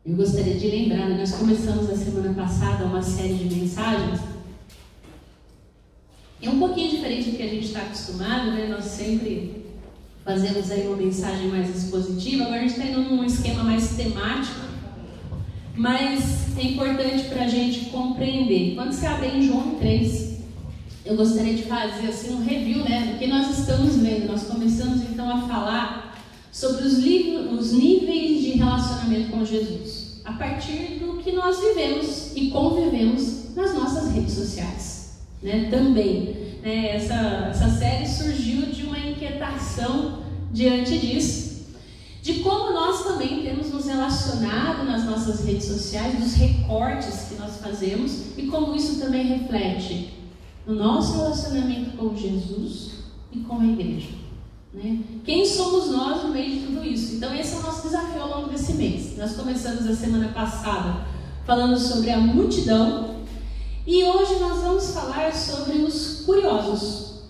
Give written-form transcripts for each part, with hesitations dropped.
Eu gostaria de lembrar, nós começamos a semana passada uma série de mensagens. É um pouquinho diferente do que a gente está acostumado, né? Nós sempre fazemos aí uma mensagem mais expositiva. Agora a gente está indo num esquema mais temático, mas é importante para a gente compreender. Quando você abre em João 3, eu gostaria de fazer assim um review, né, do que nós estamos vendo. Nós começamos então a falar sobre os níveis de relacionamento com Jesus, a partir do que nós vivemos e convivemos nas nossas redes sociais, né? Também, né, essa série surgiu de uma inquietação diante disso, de como nós também temos nos relacionado nas nossas redes sociais, dos recortes que nós fazemos e como isso também reflete no nosso relacionamento com Jesus e com a igreja. Né? Quem somos nós no meio de tudo isso? Então esse é o nosso desafio ao longo desse mês. Nós começamos a semana passada falando sobre a multidão e hoje nós vamos falar sobre os curiosos.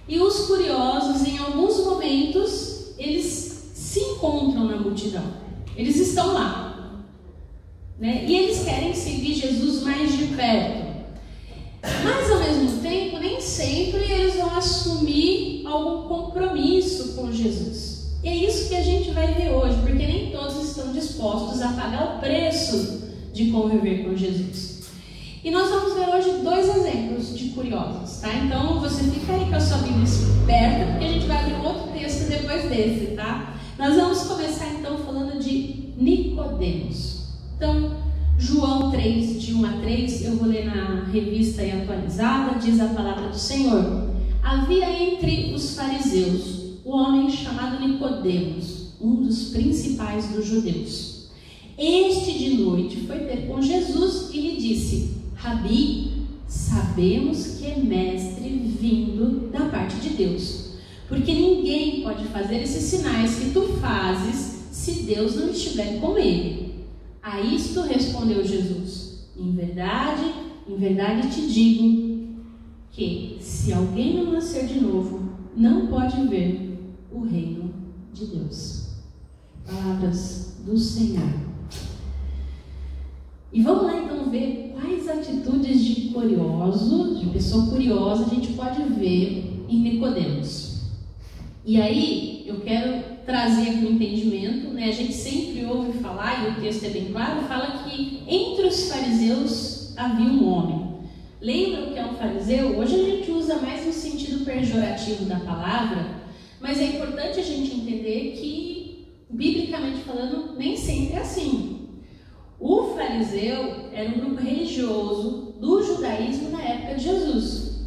E os curiosos, em alguns momentos, eles se encontram na multidão, eles estão lá, né? E eles querem seguir Jesus mais de perto. Mas ao mesmo tempo, nem sempre eles vão assumir algum compromisso com Jesus. E é isso que a gente vai ver hoje, porque nem todos estão dispostos a pagar o preço de conviver com Jesus. E nós vamos ver hoje 2 exemplos de curiosos, tá? Então você fica aí com a sua Bíblia esperta, porque a gente vai abrir um outro texto depois desse, tá? Nós vamos começar então falando de Nicodemos. Então, João 3, de 1 a 3, eu vou ler na revista e atualizada, diz a palavra do Senhor. Havia entre os fariseus um homem chamado Nicodemos, um dos principais dos judeus. Este de noite foi ter com Jesus e lhe disse: Rabi, sabemos que é mestre vindo da parte de Deus, porque ninguém pode fazer esses sinais que tu fazes se Deus não estiver com ele. A isto respondeu Jesus: em verdade te digo que se alguém não nascer de novo, não pode ver o reino de Deus. Palavras do Senhor. E vamos lá então ver quais atitudes de curioso, de pessoa curiosa, a gente pode ver em Nicodemos. E aí eu quero trazer aqui um entendimento, né? A gente sempre ouve falar, e o texto é bem claro, fala que entre os fariseus havia um homem. Lembra o que é um fariseu? Hoje a gente usa mais no sentido pejorativo da palavra, mas é importante a gente entender que, biblicamente falando, nem sempre é assim. O fariseu era um grupo religioso do judaísmo na época de Jesus,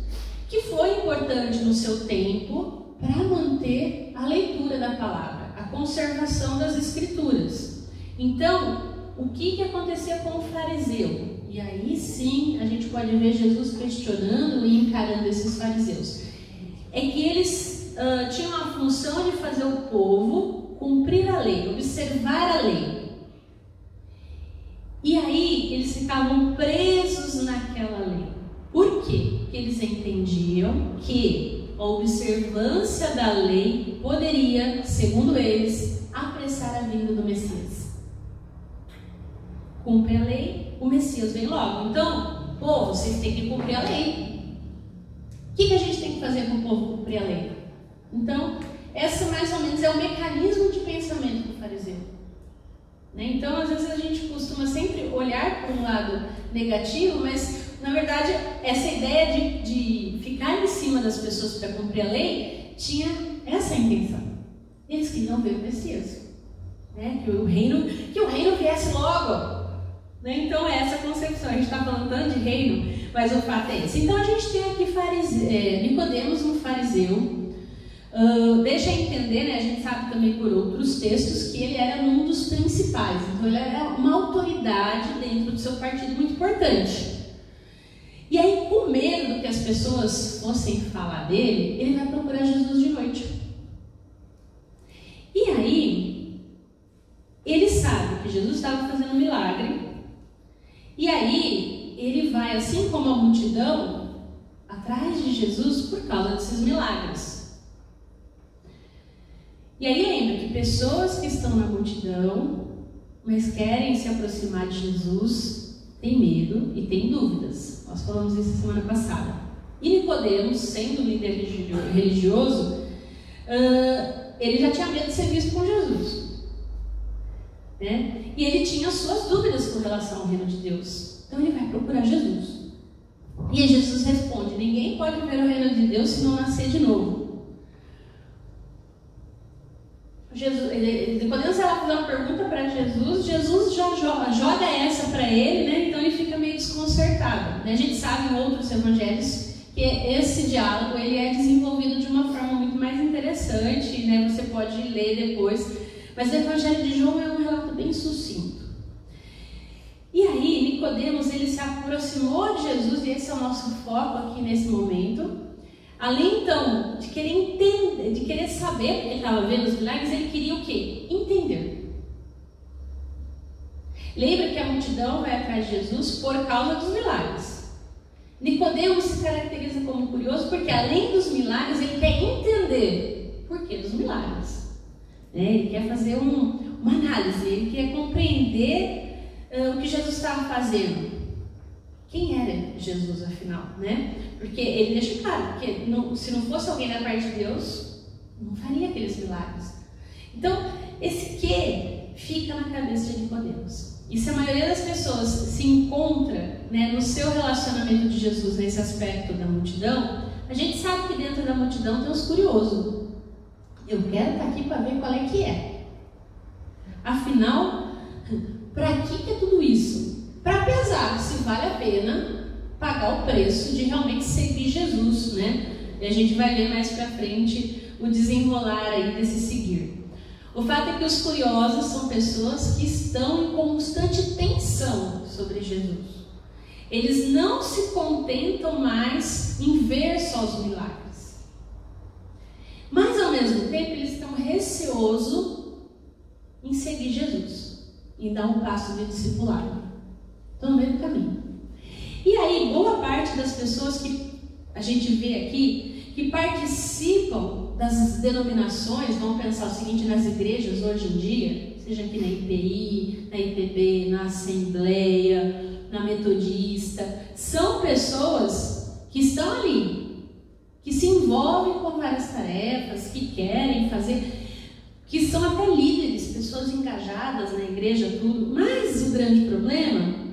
que foi importante no seu tempo para manter a leitura da palavra, a conservação das escrituras. Então, o que acontecia com o fariseu? E aí sim a gente pode ver Jesus questionando e encarando esses fariseus. É que eles tinham a função de fazer o povo cumprir a lei, observar a lei. E aí eles ficavam presos naquela lei. Por quê? Porque eles entendiam que a observância da lei poderia, segundo eles, apressar a vinda do Messias. Cumpre a lei, o Messias vem logo. Então, povo, vocês têm que cumprir a lei. O que a gente tem que fazer para o povo cumprir a lei? Então, essa mais ou menos é o mecanismo de pensamento do fariseu. Então, às vezes a gente costuma sempre olhar para um lado negativo, mas na verdade essa ideia de ficar em cima das pessoas para cumprir a lei tinha essa intenção. Eles queriam ver o Messias, né? que o reino viesse logo. Então é essa concepção. A gente está falando tanto de reino, mas o fato é esse. Então a gente tem aqui Nicodemos, um fariseu. Deixa eu entender, né? A gente sabe também por outros textos que ele era um dos principais. Então ele era uma autoridade dentro do seu partido muito importante. E aí, com medo do que as pessoas fossem falar dele, ele vai procurar Jesus de noite. E aí, ele sabe que Jesus estava fazendo um milagre. E aí, ele vai, assim como a multidão, atrás de Jesus por causa desses milagres. E aí lembra que pessoas que estão na multidão mas querem se aproximar de Jesus, têm medo e têm dúvidas. Nós falamos isso semana passada. E Nicodemos, sendo um líder religioso, ele já tinha medo de ser visto com Jesus, né? E ele tinha suas dúvidas com relação ao reino de Deus. Então ele vai procurar Jesus. E aí Jesus responde: ninguém pode ver o reino de Deus se não nascer de novo. Podemos ela fazer uma pergunta para Jesus, Jesus já joga essa para ele, né? Então ele fica meio desconcertado, né? A gente sabe em outros evangelhos que esse diálogo ele é desenvolvido de uma forma muito mais interessante, né? Você pode ler depois, mas o evangelho de João é um relato bem sucinto. E aí Nicodemos ele se aproximou de Jesus, e esse é o nosso foco aqui nesse momento. Além então de querer entender, de querer saber, porque ele estava vendo os milagres, ele queria o quê? Entender. Lembra que a multidão vai atrás de Jesus por causa dos milagres. Nicodemos se caracteriza como curioso porque além dos milagres ele quer entender por que dos milagres, né? Ele quer fazer uma análise, ele quer compreender o que Jesus estava fazendo. Quem era Jesus, afinal, né? Porque ele deixa claro que se não fosse alguém da parte de Deus, não faria aqueles milagres. Então, esse que fica na cabeça de Nicodemos. E se a maioria das pessoas se encontra, né, no seu relacionamento de Jesus nesse aspecto da multidão, a gente sabe que dentro da multidão tem os curiosos. Eu quero estar aqui para ver qual é que é. Afinal, para que é tudo isso? Para pesar se vale a pena pagar o preço de realmente seguir Jesus, né? E a gente vai ver mais para frente o desenrolar aí desse seguir. O fato é que os curiosos são pessoas que estão em constante tensão sobre Jesus. Eles não se contentam mais em ver só os milagres. Mas ao mesmo tempo eles estão receosos em seguir Jesus, em dar um passo de discipulado. Estão no meio do caminho. E aí, boa parte das pessoas que a gente vê aqui, que participam das denominações, vamos pensar o seguinte, nas igrejas hoje em dia, seja aqui na IPI, na IPB, na Assembleia, na Metodista, são pessoas que estão ali, que se envolvem com várias tarefas, que querem fazer, que são até líderes, pessoas engajadas na igreja, tudo. Mas o grande problema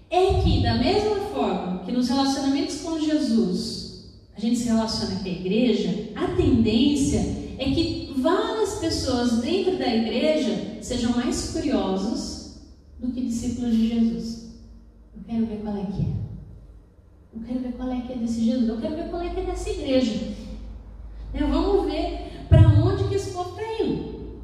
é que, da mesma forma que nos relacionamentos com Jesus a gente se relaciona com a igreja, a tendência é que várias pessoas dentro da igreja sejam mais curiosos do que discípulos de Jesus. Eu quero ver qual é que é. Eu quero ver qual é que é desse Jesus. Eu quero ver qual é que é dessa igreja. Vamos ver para onde que esse povo está indo.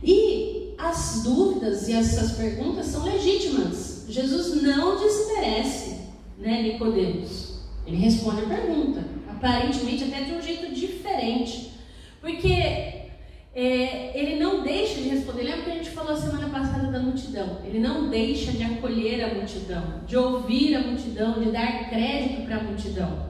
E as dúvidas e essas perguntas são legítimas. Jesus não desmerece, né, Nicodemos. Ele responde a pergunta, aparentemente até de um jeito diferente, porque ele não deixa de responder. Lembra que a gente falou semana passada da multidão? Ele não deixa de acolher a multidão, de ouvir a multidão, de dar crédito para a multidão.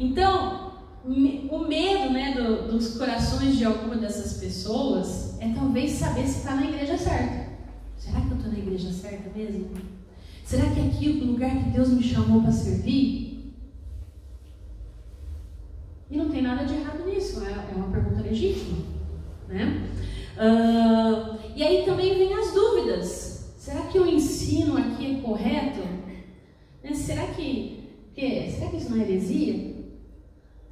Então, o medo, né, dos corações de alguma dessas pessoas é talvez saber se está na igreja certa. Será que eu estou na igreja certa mesmo? Será que aqui é o lugar que Deus me chamou para servir? E não tem nada de errado nisso, é uma pergunta legítima, né? E aí também vem as dúvidas. Será que o ensino aqui é correto? Né? Será que isso não é heresia?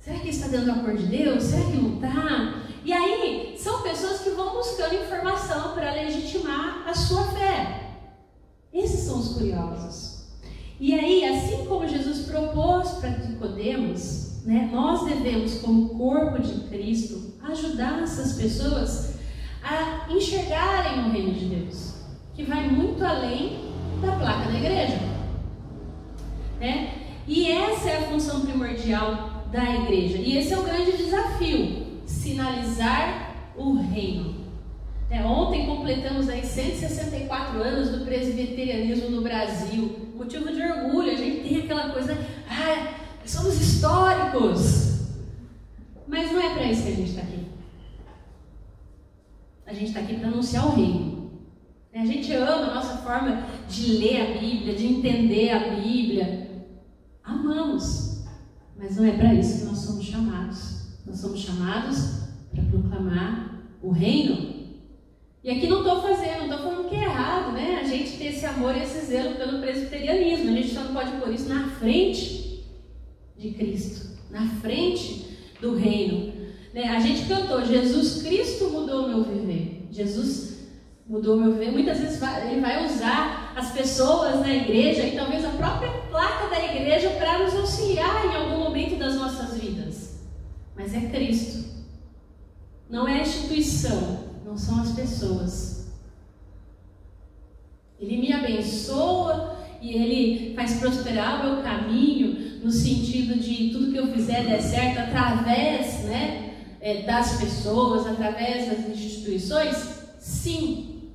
Será que isso está dando a cor de Deus? Será que não está? E aí são pessoas que vão buscando informação para legitimar a sua fé. Esses são os curiosos. E aí, assim como Jesus propôs para Nicodemos, né, nós devemos, como corpo de Cristo, ajudar essas pessoas a enxergarem o reino de Deus, que vai muito além da placa da igreja, né? E essa é a função primordial da igreja. E esse é o grande desafio, sinalizar o reino. Ontem completamos aí 164 anos do presbiterianismo no Brasil. Motivo de orgulho, a gente tem aquela coisa, somos históricos. Mas não é para isso que a gente está aqui. A gente está aqui para anunciar o reino. A gente ama a nossa forma de ler a Bíblia, de entender a Bíblia. Amamos, mas não é para isso que nós somos chamados. Nós somos chamados para proclamar o reino. E aqui não estou falando que é errado, né? A gente ter esse amor e esse zelo pelo presbiterianismo. A gente só não pode pôr isso na frente de Cristo, na frente do reino. A gente cantou, Jesus Cristo mudou o meu viver. Jesus mudou o meu viver. Muitas vezes ele vai usar as pessoas na igreja e talvez a própria placa da igreja para nos auxiliar em algum momento das nossas vidas. Mas é Cristo. Não é a instituição, não são as pessoas. Ele me abençoa e ele faz prosperar o meu caminho no sentido de tudo que eu fizer der certo através, das pessoas, através das instituições. Sim.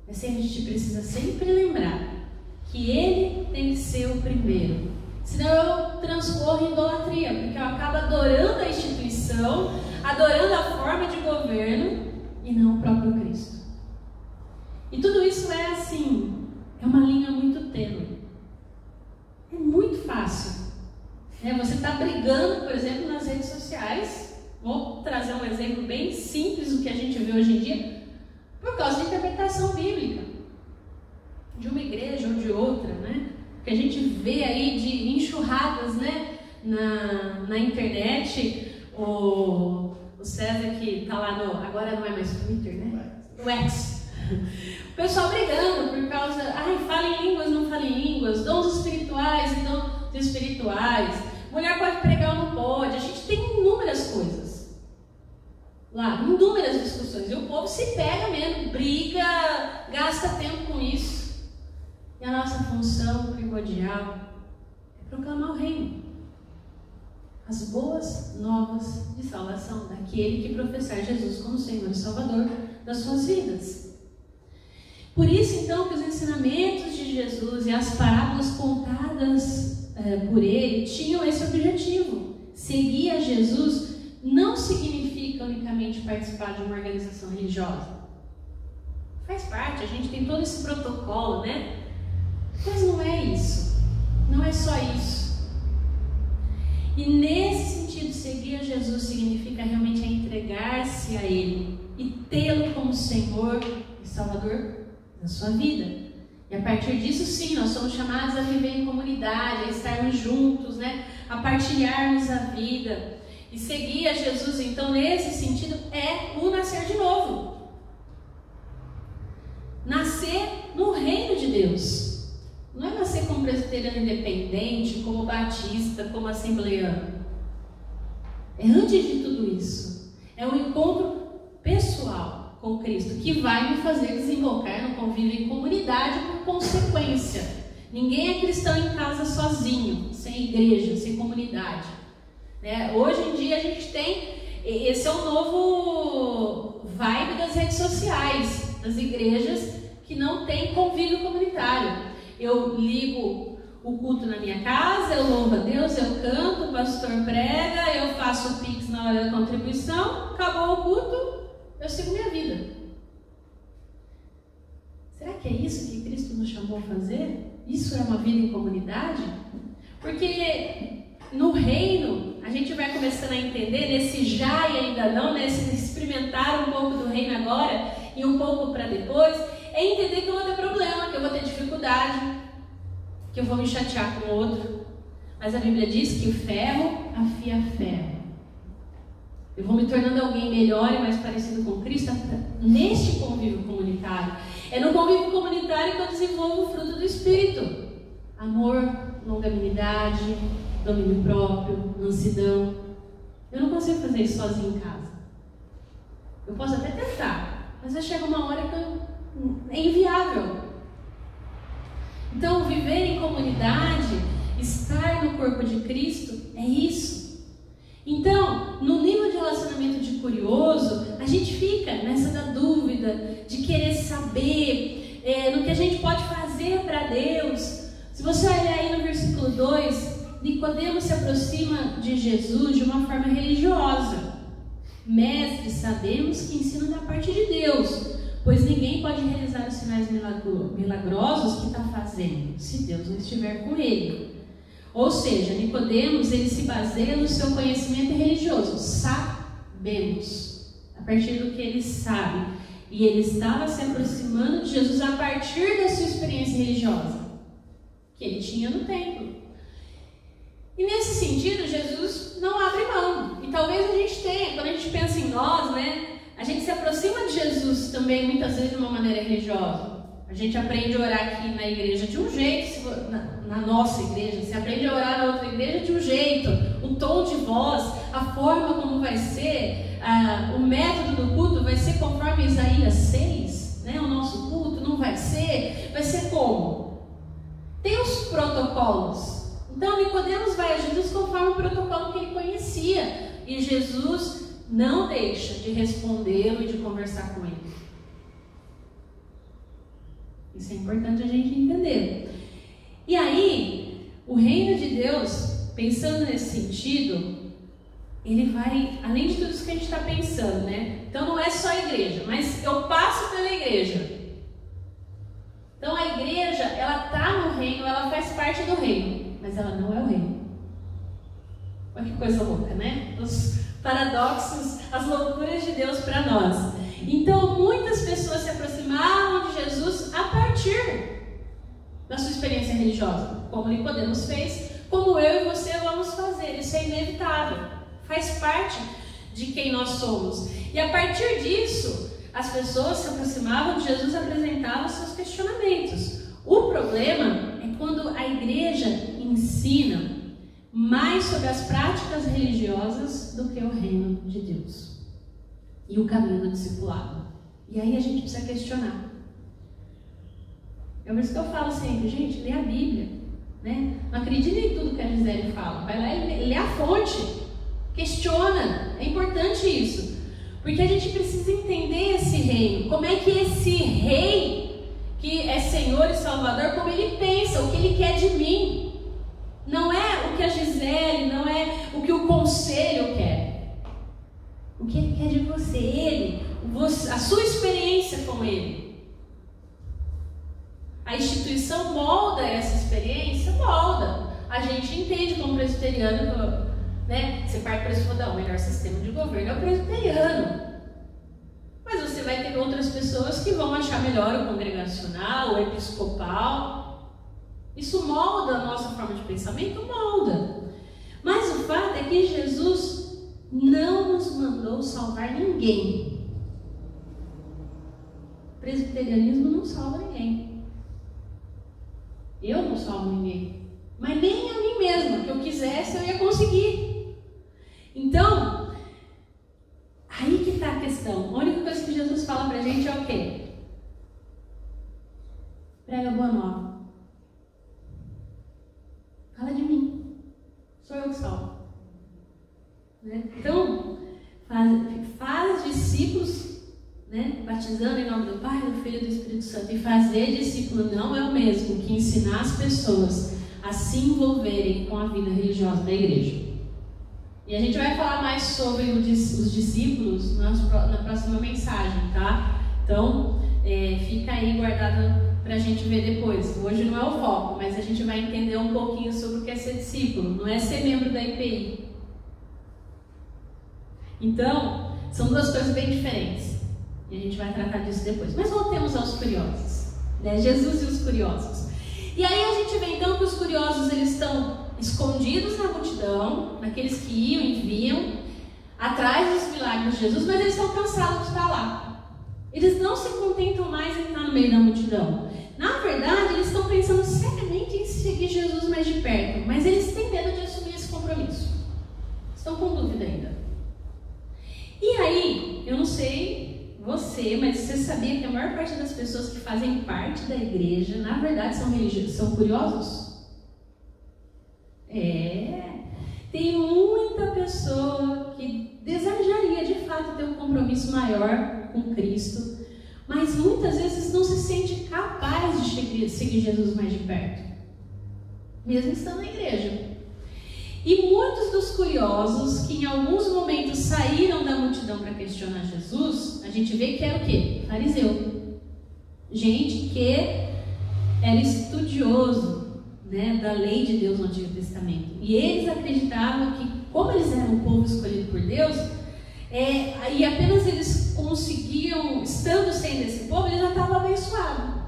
Mas a gente precisa sempre lembrar que ele tem que ser o primeiro. Senão eu transcorro em idolatria, porque eu acabo adorando a instituição, adorando a forma de governo e não o próprio Cristo. E tudo isso é assim, é uma linha muito tênue. É muito fácil. Você está brigando, por exemplo, nas redes sociais. Vou trazer um exemplo bem simples do que a gente vê hoje em dia. Por causa da interpretação bíblica de uma igreja ou de outra, que a gente vê aí de enxurradas, na internet. O César que está lá agora não é mais Twitter, no X. O pessoal brigando por causa, fala em línguas, não fala em línguas, dons espirituais e dons espirituais, mulher pode pregar ou não pode, a gente tem inúmeras coisas. Lá, inúmeras discussões, e o povo se pega mesmo, briga, gasta tempo com isso. E a nossa função primordial é proclamar o reino, as boas novas de salvação daquele que professar Jesus como Senhor e Salvador das suas vidas. Por isso então que os ensinamentos de Jesus e as parábolas contadas por ele tinham esse objetivo. Seguir a Jesus não significa unicamente participar de uma organização religiosa. Faz parte, a gente tem todo esse protocolo, Mas não é isso. Não é só isso. E nesse sentido, seguir a Jesus significa realmente entregar-se a Ele e tê-lo como Senhor e Salvador da sua vida. E a partir disso, sim, nós somos chamados a viver em comunidade, a estarmos juntos, a partilharmos a vida. E seguir a Jesus, então, nesse sentido, é o nascer de novo. Nascer no reino de Deus. Não é nascer como presbiteriano independente, como batista, como assembleano. É antes de tudo isso. É um encontro pessoal com Cristo, que vai me fazer desembocar no convívio em comunidade por consequência. Ninguém é cristão em casa sozinho, sem igreja, sem comunidade. Hoje em dia a gente tem, esse é o novo vibe das redes sociais, das igrejas que não tem convívio comunitário. Eu ligo o culto na minha casa, eu louvo a Deus, eu canto, o pastor prega, eu faço o pix na hora da contribuição, acabou o culto, eu sigo minha vida. Será que é isso que Cristo nos chamou a fazer? Isso é uma vida em comunidade? Porque no reino, a gente vai começando a entender, nesse já e ainda não, nesse experimentar um pouco do reino agora e um pouco para depois, é entender que eu vou ter problema, que eu vou ter dificuldade, que eu vou me chatear com o outro. Mas a Bíblia diz que o ferro afia ferro. Eu vou me tornando alguém melhor e mais parecido com Cristo neste convívio comunitário. É no convívio comunitário que eu desenvolvo o fruto do Espírito. Amor, longanimidade, domínio próprio, mansidão. Eu não consigo fazer isso sozinho em casa. Eu posso até tentar, mas vai chegar uma hora que é inviável. Então, viver em comunidade, estar no corpo de Cristo, é isso. Então, no nível de relacionamento de curioso, a gente fica nessa da dúvida, de querer saber no que a gente pode fazer para Deus. Se você olhar aí no versículo 2, Nicodemo se aproxima de Jesus de uma forma religiosa. Mestre, sabemos que ensina da parte de Deus, pois ninguém pode realizar os sinais milagrosos que está fazendo, se Deus não estiver com ele. Ou seja, Nicodemos, ele se baseia no seu conhecimento religioso. Sabemos, a partir do que ele sabe. E ele estava se aproximando de Jesus a partir da sua experiência religiosa que ele tinha no templo. E nesse sentido, Jesus não abre mão. E talvez a gente tenha, quando a gente pensa em nós, né, a gente se aproxima de Jesus também muitas vezes de uma maneira religiosa. A gente aprende a orar aqui na igreja de um jeito, na nossa igreja, você aprende a orar na outra igreja de um jeito, o tom de voz, a forma como vai ser, o método do culto vai ser conforme Isaías 6, né? O nosso culto não vai ser como? Tem os protocolos. Então Nicodemos vai a Jesus conforme o protocolo que ele conhecia, e Jesus não deixa de respondê-lo e de conversar com ele. Isso é importante a gente entender. E aí, o reino de Deus, pensando nesse sentido, ele vai, além de tudo isso que a gente está pensando, né? Então não é só a igreja, mas eu passo pela igreja. Então a igreja, ela está no reino, ela faz parte do reino, mas ela não é o reino. Olha que coisa louca, né? Os paradoxos, as loucuras de Deus para nós. Então muitas pessoas se aproximavam de Jesus a partir da sua experiência religiosa, como Nicodemos fez, como eu e você vamos fazer. Isso é inevitável, faz parte de quem nós somos. E a partir disso, as pessoas se aproximavam de Jesus e apresentavam seus questionamentos. O problema é quando a igreja ensina mais sobre as práticas religiosas do que o reino de Deus e o caminho do discipulado. E aí a gente precisa questionar. É por isso que eu falo sempre, gente, lê a Bíblia, né? Não acredite em tudo que a Gisele fala, vai lá e lê a fonte, questiona, é importante isso, porque a gente precisa entender esse reino, como é que esse rei, que é Senhor e Salvador, como ele pensa, o que ele quer de mim. Não é o que a Gisele, não é o que o conselho quer. O que ele quer de você, a sua experiência com ele. A instituição molda essa experiência? Molda. A gente entende como presbiteriano, né? Você parte para isso, o melhor sistema de governo é o presbiteriano. Mas você vai ter outras pessoas que vão achar melhor o congregacional, o episcopal. Isso molda a nossa forma de pensamento? Molda. Mas o fato é que Jesus não nos mandou salvar ninguém. O presbiterianismo não salva ninguém. Eu não salvo ninguém. Mas nem a mim mesma, que eu quisesse, eu ia conseguir. Então, aí que está a questão. A única coisa que Jesus fala pra gente é o quê? Prega a boa nova. Fala de mim. Sou eu que salvo. Né? Então, faz discípulos, né? Batizando em nome do Pai, do Filho e do Espírito Santo. E fazer discípulo não é o mesmo que ensinar as pessoas a se envolverem com a vida religiosa da igreja. E a gente vai falar mais sobre os discípulos na próxima mensagem, tá? Então, fica aí guardado para a gente ver depois. Hoje não é o foco, mas a gente vai entender um pouquinho sobre o que é ser discípulo. Não é ser membro da IPI. Então, são duas coisas bem diferentes. E a gente vai tratar disso depois. Mas voltemos aos curiosos, né? Jesus e os curiosos. E aí a gente vê então que os curiosos, eles estão escondidos na multidão, naqueles que iam e viam, atrás dos milagres de Jesus, mas eles estão cansados de estar lá. Eles não se contentam mais em estar no meio da multidão. Na verdade, eles estão pensando seriamente em seguir Jesus mais de perto, mas eles têm medo de assumir esse compromisso. Estão com dúvida ainda. E aí, eu não sei você, mas você sabia que a maior parte das pessoas que fazem parte da igreja, na verdade, são religiosos, são curiosos? Tem muita pessoa que desejaria de fato ter um compromisso maior com Cristo, mas muitas vezes não se sente capaz de seguir Jesus mais de perto, mesmo estando na igreja. E muitos dos curiosos que em alguns momentos saíram da multidão para questionar Jesus, a gente vê que era o quê? Fariseu. Gente que era estudioso, né, da lei de Deus no Antigo Testamento. E eles acreditavam que, como eles eram o povo escolhido por Deus, e apenas eles conseguiam, estando sendo esse povo, eles já estavam abençoados.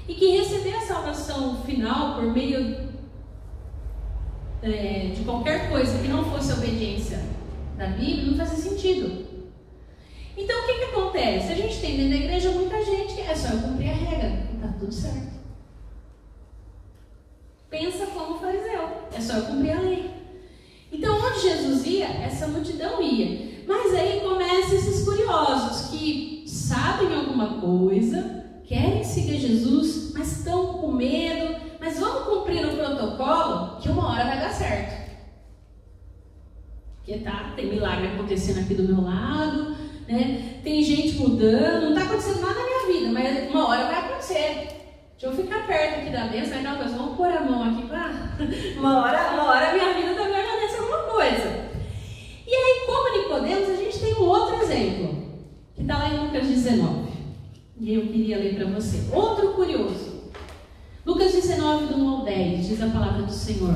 E que receber a salvação final por meio de qualquer coisa que não fosse a obediência da Bíblia não fazia sentido. Então o que acontece? A gente tem dentro da igreja muita gente que é só eu cumprir a regra e está tudo certo. Pensa como fariseu, é só eu cumprir a lei. Então onde Jesus ia, essa multidão ia. Mas aí começam esses curiosos que sabem alguma coisa, querem seguir Jesus, mas estão com medo. Mas vamos cumprir o protocolo que uma hora vai dar certo. Porque tem milagre acontecendo aqui do meu lado, né? Tem gente mudando, não está acontecendo nada na minha vida, mas uma hora vai acontecer. Deixa eu ficar perto aqui da bênção, aquela coisa, vamos pôr a mão aqui para uma hora a minha vida também vai acontecer alguma coisa. E aí, como Nicodemos, a gente tem um outro exemplo, que está lá em Lucas 19. E eu queria ler para você. Outro curioso. Lucas 19, do 1 ao 10, diz a palavra do Senhor.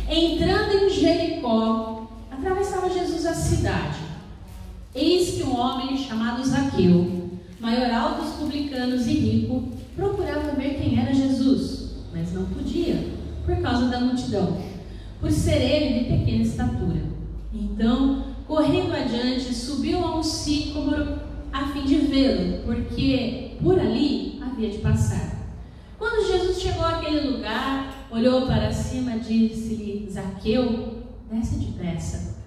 Entrando em Jericó, atravessava Jesus a cidade. Eis que um homem chamado Zaqueu, maioral dos publicanos e rico, procurava ver quem era Jesus, mas não podia, por causa da multidão, por ser ele de pequena estatura. Então, correndo adiante, subiu a um sicômoro a fim de vê-lo, porque por ali havia de passar. Quando Jesus chegou àquele lugar, olhou para cima, disse-lhe: Zaqueu, desce depressa,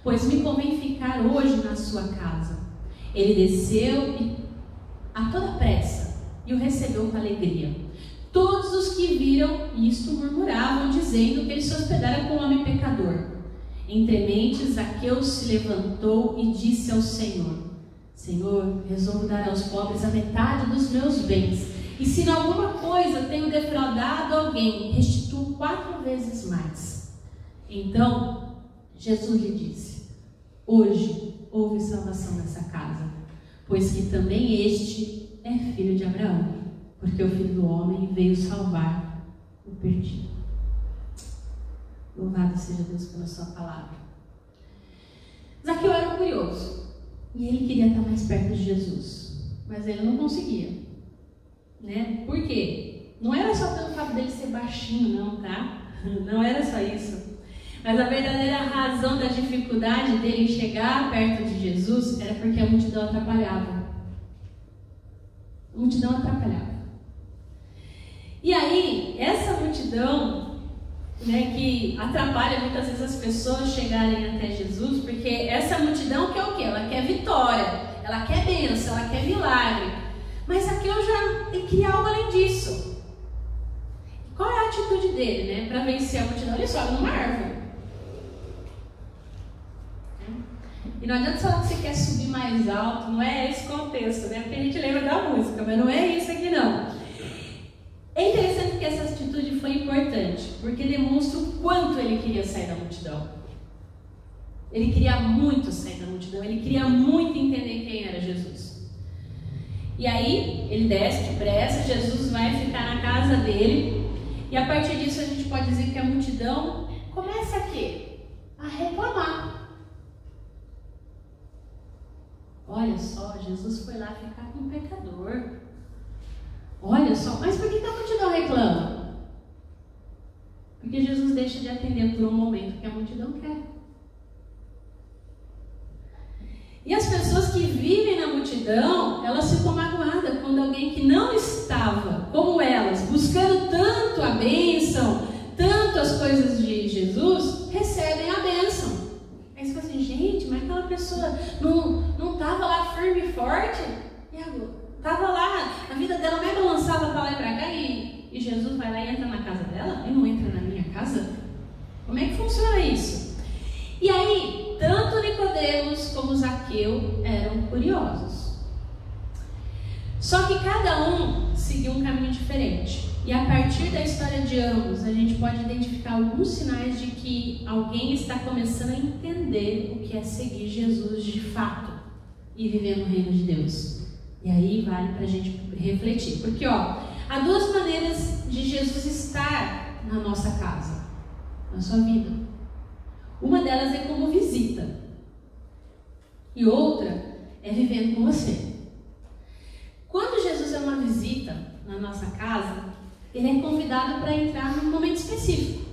pois me convém ficar hoje na sua casa. Ele desceu a toda pressa e o recebeu com alegria. Todos os que viram isto murmuravam, dizendo que ele se hospedara com um homem pecador. Entre mentes, Zaqueu se levantou e disse ao Senhor: Senhor, resolvo dar aos pobres a metade dos meus bens. E se em alguma coisa tenho defraudado alguém, restituo 4 vezes mais. Então, Jesus lhe disse: hoje houve salvação nessa casa, pois que também este é filho de Abraão, porque o Filho do Homem veio salvar o perdido. Louvado seja Deus pela sua palavra. Zaqueu era curioso, e ele queria estar mais perto de Jesus, mas ele não conseguia. Né? Por quê? Não era só pelo fato dele ser baixinho, não, tá? Não era só isso. Mas a verdadeira razão da dificuldade dele chegar perto de Jesus era porque a multidão atrapalhava. A multidão atrapalhava. E aí, essa multidão, né, que atrapalha muitas vezes as pessoas chegarem até Jesus, porque essa multidão quer o quê? Ela quer vitória, ela quer bênção, ela quer milagre. Mas aqui eu já queria algo além disso. Qual é a atitude dele, né, para vencer a multidão? Ele sobe numa árvore. E não adianta falar que você quer subir mais alto, não é esse contexto, né? Porque a gente lembra da música, mas não é isso aqui não. É interessante que essa atitude foi importante, porque demonstra o quanto ele queria sair da multidão. Ele queria muito sair da multidão, ele queria muito entender quem era Jesus. E aí, ele desce depressa, Jesus vai ficar na casa dele, e a partir disso a gente pode dizer que a multidão começa a quê? A reclamar. Olha só, Jesus foi lá ficar com um pecador. Olha só, mas por que a multidão reclama? Porque Jesus deixa de atender por um momento que a multidão quer. E as pessoas que vivem na multidão, elas ficam magoadas quando alguém que não estava, como elas, buscando tanto a bênção, tanto as coisas de Jesus, recebem a bênção. Aí você fala assim, gente, mas aquela pessoa não estava lá firme e forte? E agora? Estava lá, a vida dela me balançava para lá e para cá, e Jesus vai lá e entra na casa dela? E não entra na minha casa? Como é que funciona isso? E aí, tanto Nicodemos como Zaqueu eram curiosos. Só que cada um seguiu um caminho diferente. E a partir da história de ambos, a gente pode identificar alguns sinais de que alguém está começando a entender o que é seguir Jesus de fato e viver no reino de Deus. E aí vale para a gente refletir. Porque, há duas maneiras de Jesus estar na nossa casa, na sua vida. Uma delas é como visita. E outra é vivendo com você. Quando Jesus é uma visita na nossa casa, ele é convidado para entrar num momento específico,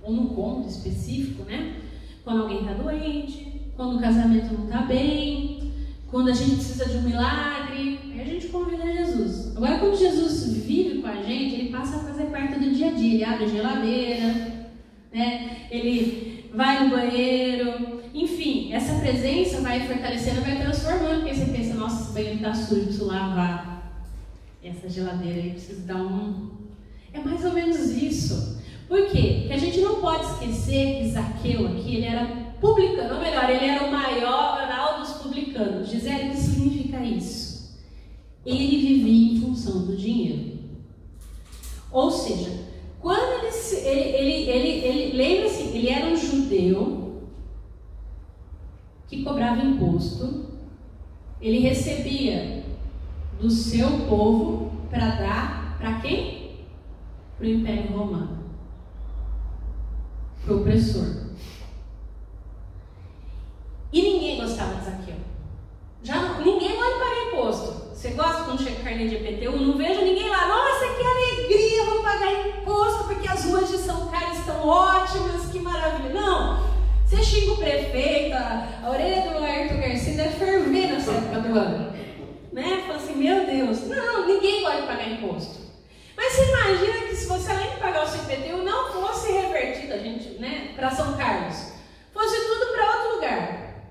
ou num cômodo específico, né? Quando alguém está doente, quando o casamento não está bem, quando a gente precisa de um milagre, aí a gente convida Jesus. Agora, quando Jesus vive com a gente, ele passa a fazer parte do dia a dia. Ele abre a geladeira, né? Ele vai no banheiro, enfim, essa presença vai fortalecendo, vai transformando, porque você pensa, nossa, esse banheiro está sujo, preciso lavar. Essa geladeira aí precisa dar um... É mais ou menos isso. Por quê? Porque a gente não pode esquecer que Zaqueu aqui, ele era publicano, ou melhor, ele era o maior dos publicanos. Gisele, o que significa isso? Ele vivia em função do dinheiro. Ou seja, quando ele lembra-se, ele era um judeu que cobrava imposto, ele recebia do seu povo para dar para quem? Para o Império Romano, para o opressor. E ninguém gostava de Zaqueu. Ninguém gosta de pagar imposto. Você gosta quando chega carnê de IPTU? Não vejo ninguém lá, nossa, que alegria, vou pagar imposto porque as ruas de São Carlos estão ótimas, que maravilha. Não, você xinga o prefeito, a orelha do Ayrton Garcia deve ferver nessa época do ano. Né? Fala assim, meu Deus, não, ninguém gosta de pagar imposto. Mas você imagina que se você, além de pagar o seu IPTU, não fosse revertido, a gente, né, para São Carlos, fosse tudo para outro lugar.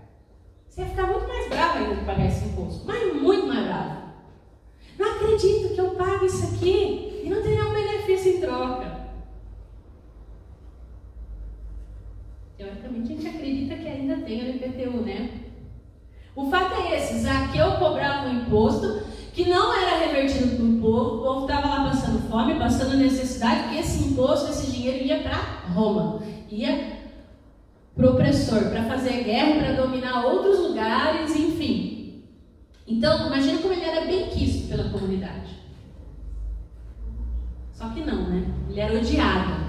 Você ia ficar muito mais bravo ainda de pagar esse imposto, mas muito mais bravo. Não acredito que eu pague isso aqui e não tenho nenhum benefício em troca. Teoricamente a gente acredita que ainda tem o IPTU, né? O fato é esse, Zaqueu cobrava um imposto que não era revertido para o povo estava lá passando fome, passando necessidade, porque esse imposto, esse dinheiro ia para Roma, ia para o opressor, para fazer guerra, para dominar outros lugares, enfim. Então, imagina como ele era bem quisto pela comunidade. Só que não, né? Ele era odiado.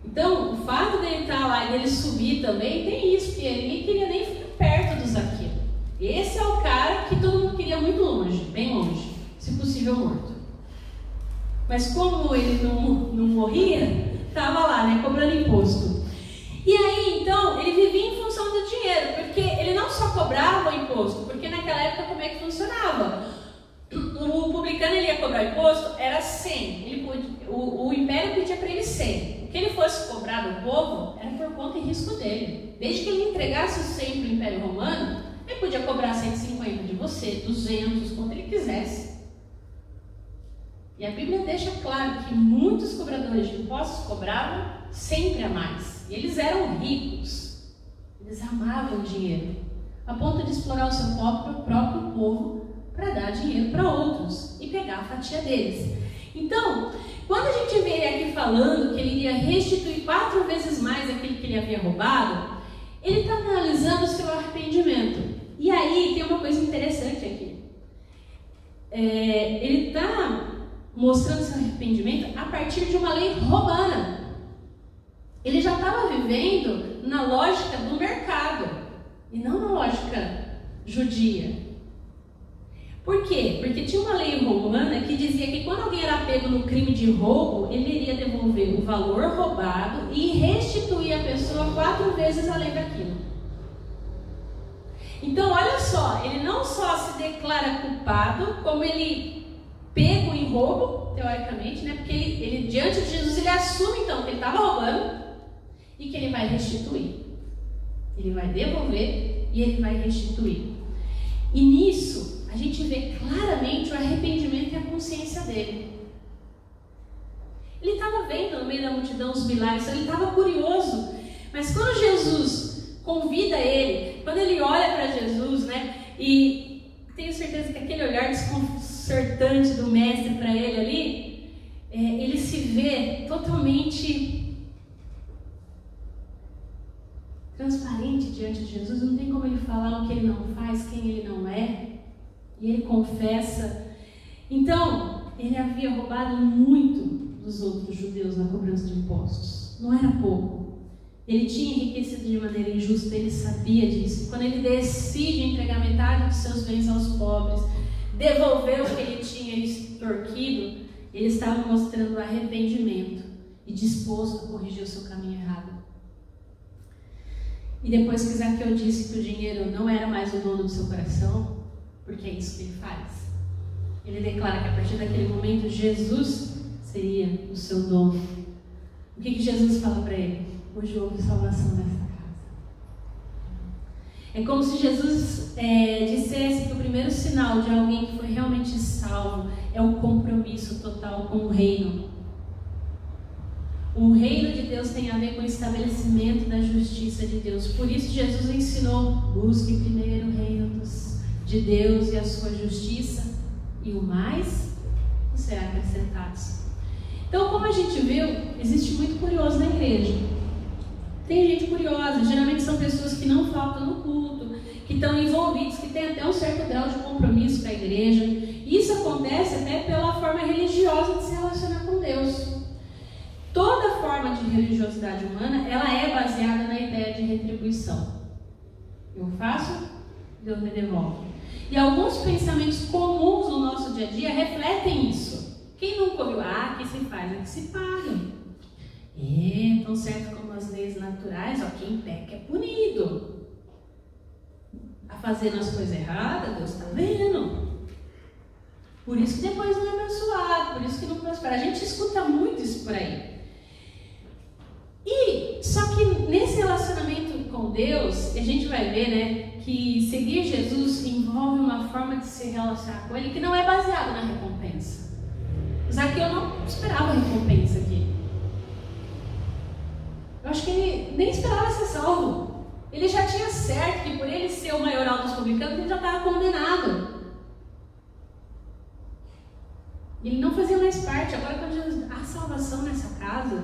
Então, o fato dele estar lá e dele subir também, tem isso, porque ninguém queria nem ficar perto do Zaqueu. Esse é o cara que todo mundo queria muito longe, bem longe, se possível morto. Mas como ele não morria, estava lá, né, cobrando imposto. E aí, então, ele vivia em função do dinheiro, porque ele não só cobrava o imposto, porque naquela época como é que funcionava? O publicano, ele ia cobrar imposto, era 100, o império pedia para ele 100. O que ele fosse cobrar do povo era por conta e risco dele. Desde que ele entregasse o 100 para o Império Romano, ele podia cobrar 150 de você, 200, quanto ele quisesse. E a Bíblia deixa claro que muitos cobradores de impostos cobravam sempre a mais. E eles eram ricos. Eles amavam o dinheiro, a ponto de explorar o seu próprio povo para dar dinheiro para outros e pegar a fatia deles. Então, quando a gente vê ele aqui falando que ele iria restituir 4 vezes mais aquilo que ele havia roubado, ele está analisando o seu arrependimento. E aí tem uma coisa interessante aqui. Ele está mostrando seu arrependimento a partir de uma lei romana. Ele já estava vivendo na lógica do mercado e não na lógica judia. Por quê? Porque tinha uma lei romana que dizia que quando alguém era pego no crime de roubo, ele iria devolver o valor roubado e restituir a pessoa 4 vezes além daquilo. Então, olha só, ele não só se declara culpado, como ele pego em roubo, teoricamente, né? Porque ele diante de Jesus, ele assume então que ele estava roubando e que ele vai restituir. Ele vai devolver e ele vai restituir. E nisso, a gente vê claramente o arrependimento e a consciência dele. Ele estava vendo no meio da multidão os milagres, ele estava curioso. Mas quando Jesus convida ele, quando ele olha para Jesus, né? E tenho certeza que aquele olhar desconcertante do mestre para ele ali, vê totalmente transparente diante de Jesus, não tem como ele falar o que ele não faz, quem ele não é, e ele confessa. Então, ele havia roubado muito dos outros judeus na cobrança de impostos, não era pouco. Ele tinha enriquecido de maneira injusta, ele sabia disso. Quando ele decide entregar metade dos seus bens aos pobres, devolver o que ele tinha extorquido, ele estava mostrando arrependimento e disposto a corrigir o seu caminho errado. E depois que Zaqueu disse que o dinheiro não era mais o dono do seu coração, porque é isso que ele faz, ele declara que a partir daquele momento Jesus seria o seu dono. O que Jesus fala para ele? Hoje houve salvação nessa casa. É como se Jesus dissesse que o primeiro sinal de alguém que foi realmente salvo é o compromisso total com o reino. O reino de Deus tem a ver com o estabelecimento da justiça de Deus. Por isso Jesus ensinou: busque primeiro o reino de Deus e a sua justiça, e o mais será acrescentado. Então, como a gente viu, existe muito curioso na igreja. Tem gente curiosa, geralmente são pessoas que não faltam no culto, que estão envolvidos, que têm até um certo grau de compromisso com a igreja. Isso acontece até pela forma religiosa de se relacionar com Deus. Toda forma de religiosidade humana, ela é baseada na ideia de retribuição. Eu faço, Deus me devolve. E alguns pensamentos comuns no nosso dia a dia refletem isso. Quem nunca ouviu? Que se faz é que se paga. Tão certo como as leis naturais, quem peca é punido. A fazendo as coisas erradas, Deus está vendo. Por isso que depois não é abençoado, por isso que não prospera. A gente escuta muito isso por aí. E só que nesse relacionamento com Deus, a gente vai ver, né, que seguir Jesus envolve uma forma de se relacionar com Ele que não é baseada na recompensa. Zaqueu não esperava recompensa aqui. Eu acho que ele nem esperava ser salvo. Ele já tinha certo que por ele ser o maioral dos publicanos, ele já estava condenado. Ele não fazia mais parte. Agora, quando Jesus, há salvação nessa casa,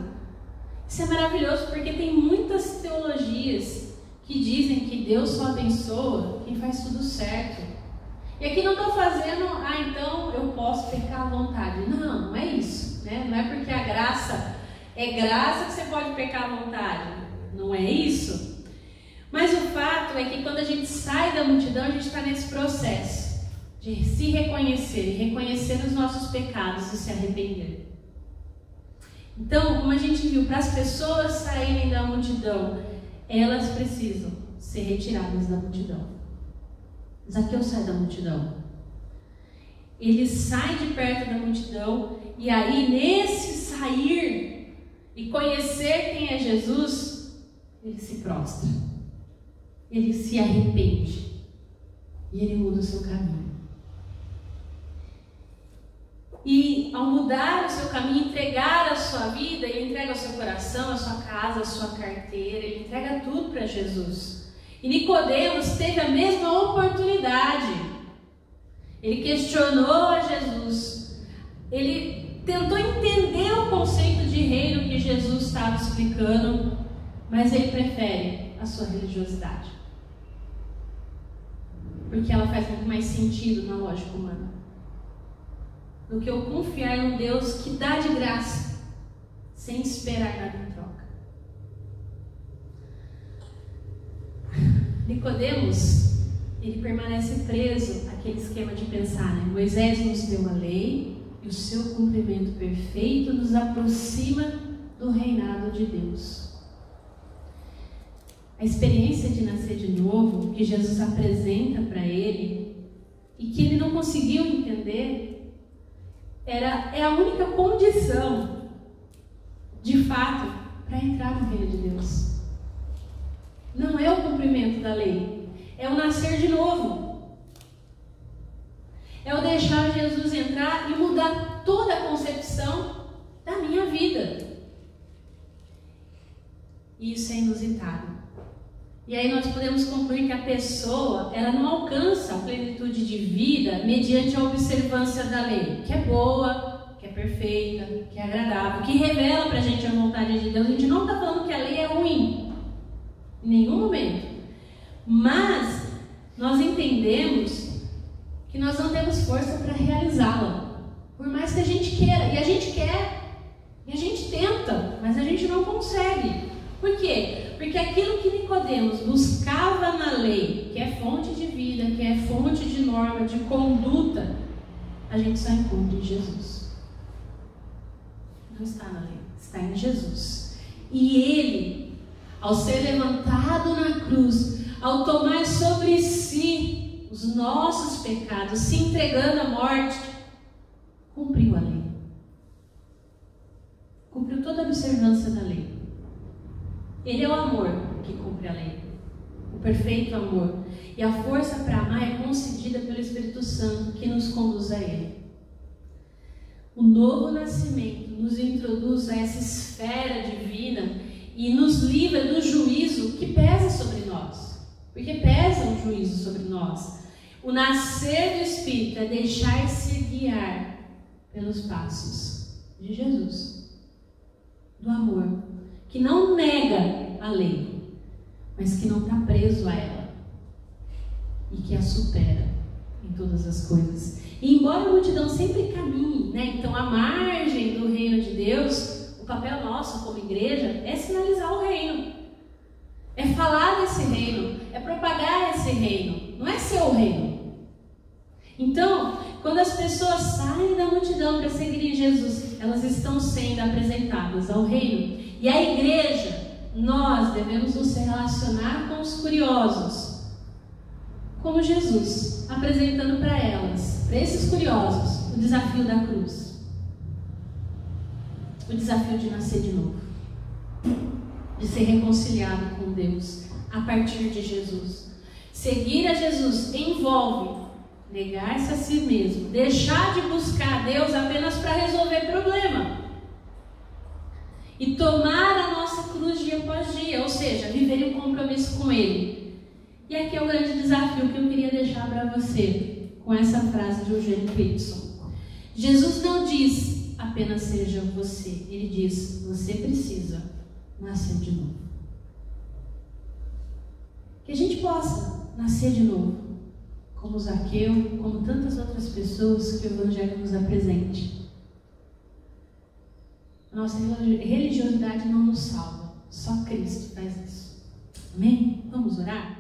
isso é maravilhoso, porque tem muitas teologias que dizem que Deus só abençoa quem faz tudo certo. E aqui não estou fazendo, então eu posso pecar à vontade. Não, não é isso, né? Não é porque a graça é graça que você pode pecar à vontade. Não é isso. Mas o fato é que quando a gente sai da multidão, a gente está nesse processo de se reconhecer e reconhecer os nossos pecados e se arrepender. Então, como a gente viu, para as pessoas saírem da multidão, elas precisam ser retiradas da multidão. Zaqueu sai da multidão. Ele sai de perto da multidão e aí nesse sair e conhecer quem é Jesus, ele se prostra. Ele se arrepende. E ele muda o seu caminho. E ao mudar o seu caminho, entregar a sua vida, ele entrega o seu coração, a sua casa, a sua carteira, ele entrega tudo para Jesus. E Nicodemos teve a mesma oportunidade. Ele questionou a Jesus. Ele tentou entender o conceito de reino que Jesus estava explicando, mas ele prefere a sua religiosidade. Porque ela faz muito mais sentido na lógica humana do que eu confiar em um Deus que dá de graça, sem esperar nada em troca. Nicodemos, ele permanece preso àquele esquema de pensar, né? Moisés nos deu a lei e o seu cumprimento perfeito nos aproxima do reinado de Deus. A experiência de nascer de novo, que Jesus apresenta para ele e que ele não conseguiu entender, é a única condição, de fato, para entrar no reino de Deus. Não é o cumprimento da lei, é o nascer de novo. É o deixar Jesus entrar e mudar toda a concepção da minha vida. E isso é inusitado. E aí nós podemos concluir que a pessoa, ela não alcança a plenitude de vida mediante a observância da lei, que é boa, que é perfeita, que é agradável, que revela para a gente a vontade de Deus. A gente não está falando que a lei é ruim, em nenhum momento. Mas nós entendemos que nós não temos força para realizá-la, por mais que a gente queira. E a gente quer, e a gente tenta, mas a gente não consegue. Por quê? Porque aquilo que Nicodemos buscava na lei, que é fonte de vida, que é fonte de norma, de conduta, a gente só encontra em Jesus. Não está na lei, está em Jesus. E Ele, ao ser levantado na cruz, ao tomar sobre si os nossos pecados, se entregando à morte, cumpriu a lei. Cumpriu toda a observância da lei. Ele é o amor que cumpre a lei, o perfeito amor. E a força para amar é concedida pelo Espírito Santo, que nos conduz a Ele. O novo nascimento nos introduz a essa esfera divina e nos livra do juízo que pesa sobre nós. Porque pesa um juízo sobre nós. O nascer do Espírito é deixar-se guiar pelos passos de Jesus, do amor, que não nega a lei, mas que não está preso a ela e que a supera em todas as coisas. E embora a multidão sempre caminhe, então à margem do reino de Deus, o papel nosso como igreja é sinalizar o reino, é falar desse reino, é propagar esse reino, não é ser o reino. Então, quando as pessoas saem da multidão para seguirem Jesus, elas estão sendo apresentadas ao reino. E a igreja, nós devemos nos relacionar com os curiosos, como Jesus, apresentando para elas, para esses curiosos, o desafio da cruz, o desafio de nascer de novo, de ser reconciliado com Deus a partir de Jesus. Seguir a Jesus envolve negar-se a si mesmo, deixar de buscar Deus apenas para resolver problema e tomar a nossa cruz dia após dia, ou seja, viver um compromisso com Ele. E aqui é o grande desafio que eu queria deixar para você, com essa frase de Eugênio Peterson. Jesus não diz apenas seja você, Ele diz, você precisa nascer de novo. Que a gente possa nascer de novo, como Zaqueu, como tantas outras pessoas que o Evangelho nos apresente. A nossa religiosidade não nos salva, só Cristo faz isso. Amém? Vamos orar?